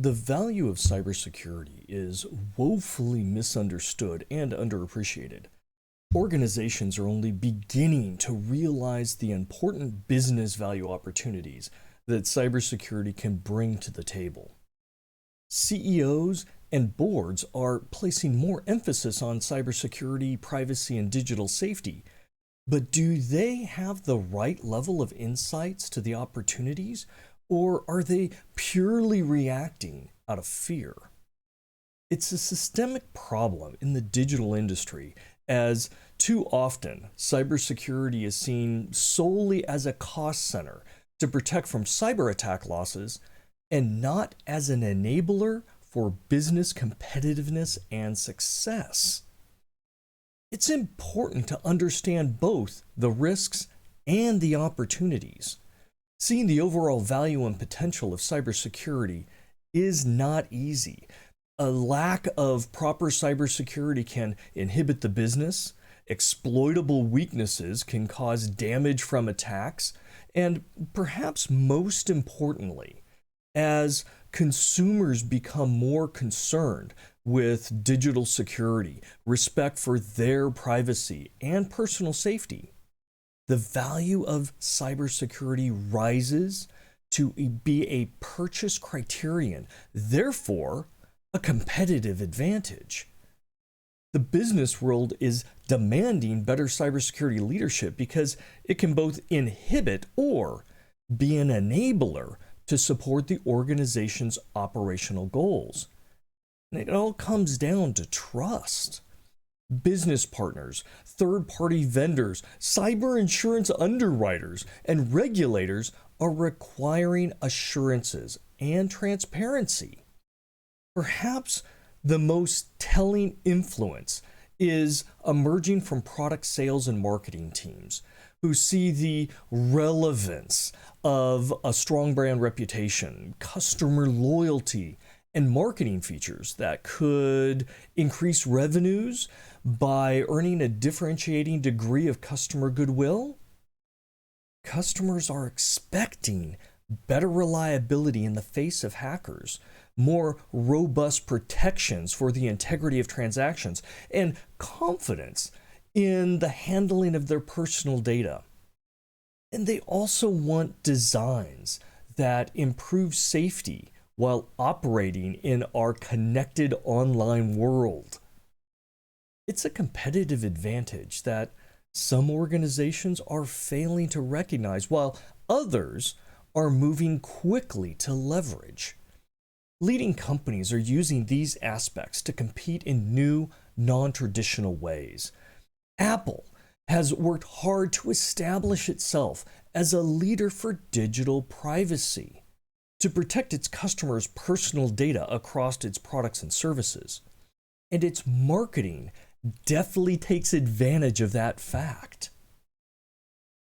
The value of cybersecurity is woefully misunderstood and underappreciated. Organizations are only beginning to realize the important business value opportunities that cybersecurity can bring to the table. CEOs and boards are placing more emphasis on cybersecurity, privacy, and digital safety, but do they have the right level of insights to the opportunities, or are they purely reacting out of fear? It's a systemic problem in the digital industry, as too often cybersecurity is seen solely as a cost center to protect from cyber attack losses and not as an enabler for business competitiveness and success. It's important to understand both the risks and the opportunities. Seeing the overall value and potential of cybersecurity is not easy. A lack of proper cybersecurity can inhibit the business, exploitable weaknesses can cause damage from attacks, and perhaps most importantly, as consumers become more concerned with digital security, respect for their privacy, and personal safety, the value of cybersecurity rises to be a purchase criterion, therefore, a competitive advantage. The business world is demanding better cybersecurity leadership because it can both inhibit or be an enabler to support the organization's operational goals. And it all comes down to trust. Business partners, third-party vendors, cyber insurance underwriters, and regulators are requiring assurances and transparency. Perhaps the most telling influence is emerging from product sales and marketing teams who see the relevance of a strong brand reputation, customer loyalty, and marketing features that could increase revenues by earning a differentiating degree of customer goodwill. Customers are expecting better reliability in the face of hackers, more robust protections for the integrity of transactions, and confidence in the handling of their personal data. And they also want designs that improve safety while operating in our connected online world. It's a competitive advantage that some organizations are failing to recognize, while others are moving quickly to leverage. Leading companies are using these aspects to compete in new, non-traditional ways. Apple has worked hard to establish itself as a leader for digital privacy, to protect its customers' personal data across its products and services. And its marketing definitely takes advantage of that fact.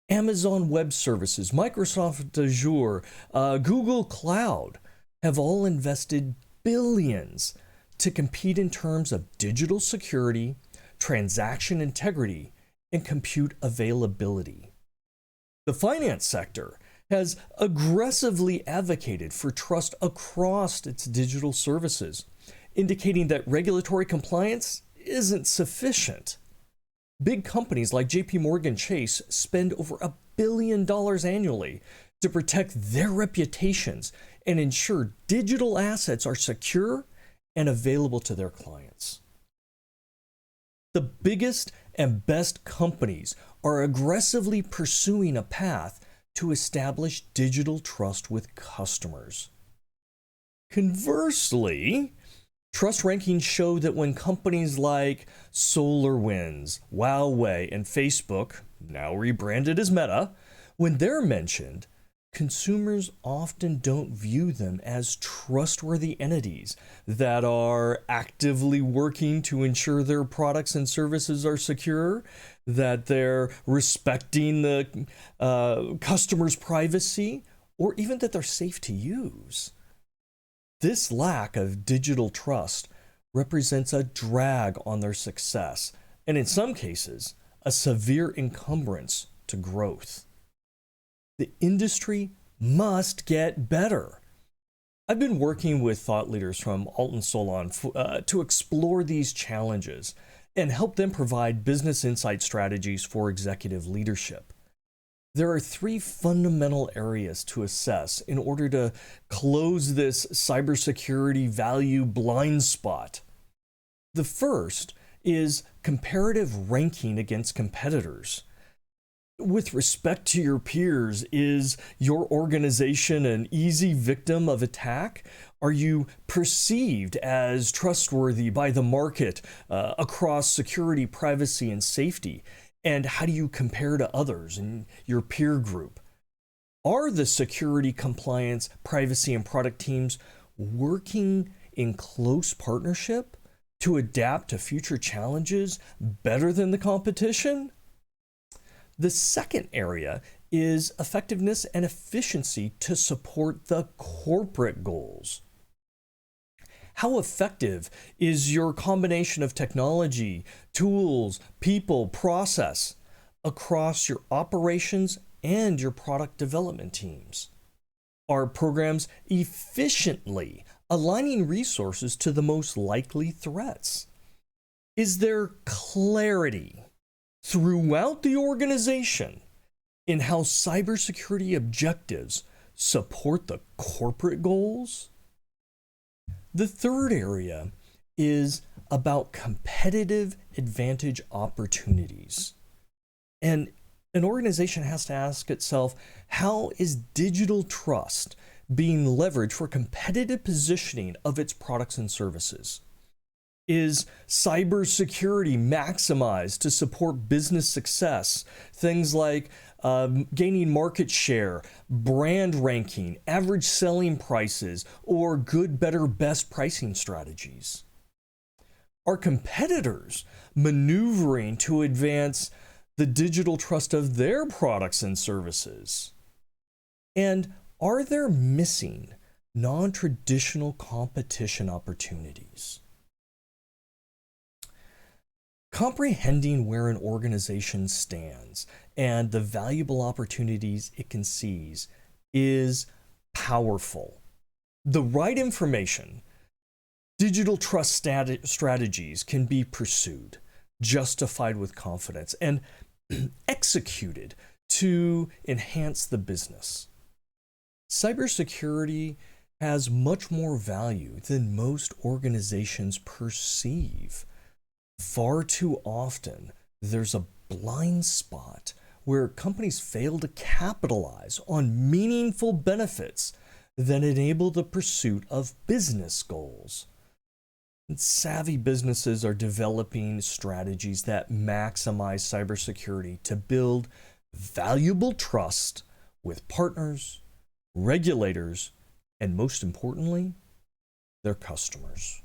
Amazon Web Services, Microsoft Azure, Google Cloud have all invested billions to compete in terms of digital security, transaction integrity, and compute availability. The finance sector has aggressively advocated for trust across its digital services, indicating that regulatory compliance isn't sufficient. Big companies like JP Morgan Chase spend over $1 billion annually to protect their reputations and ensure digital assets are secure and available to their clients. The biggest and best companies are aggressively pursuing a path to establish digital trust with customers. Conversely, trust rankings show that when companies like SolarWinds, Huawei, and Facebook, now rebranded as Meta, when they're mentioned, consumers often don't view them as trustworthy entities that are actively working to ensure their products and services are secure, that they're respecting the customer's privacy, or even that they're safe to use. This lack of digital trust represents a drag on their success, and in some cases, a severe encumbrance to growth. The industry must get better. I've been working with thought leaders from Alt and Solon to explore these challenges and help them provide business insight strategies for executive leadership. There are three fundamental areas to assess in order to close this cybersecurity value blind spot. The first is comparative ranking against competitors. With respect to your peers, is your organization an easy victim of attack? Are you perceived as trustworthy by the market across security, privacy, and safety? And how do you compare to others in your peer group? Are the security, compliance, privacy, and product teams working in close partnership to adapt to future challenges better than the competition? The second area is effectiveness and efficiency to support the corporate goals. How effective is your combination of technology, tools, people, process across your operations and your product development teams? Are programs efficiently aligning resources to the most likely threats? Is there clarity throughout the organization in how cybersecurity objectives support the corporate goals? The third area is about competitive advantage opportunities. And an organization has to ask itself, how is digital trust being leveraged for competitive positioning of its products and services? Is cybersecurity maximized to support business success? Things like gaining market share, brand ranking, average selling prices, or good, better, best pricing strategies? Are competitors maneuvering to advance the digital trust of their products and services? And are there missing non-traditional competition opportunities? Comprehending where an organization stands and the valuable opportunities it can seize is powerful. The right information, digital trust strategies can be pursued, justified with confidence, and executed to enhance the business. Cybersecurity has much more value than most organizations perceive. Far too often, there's a blind spot where companies fail to capitalize on meaningful benefits that enable the pursuit of business goals. And savvy businesses are developing strategies that maximize cybersecurity to build valuable trust with partners, regulators, and most importantly, their customers.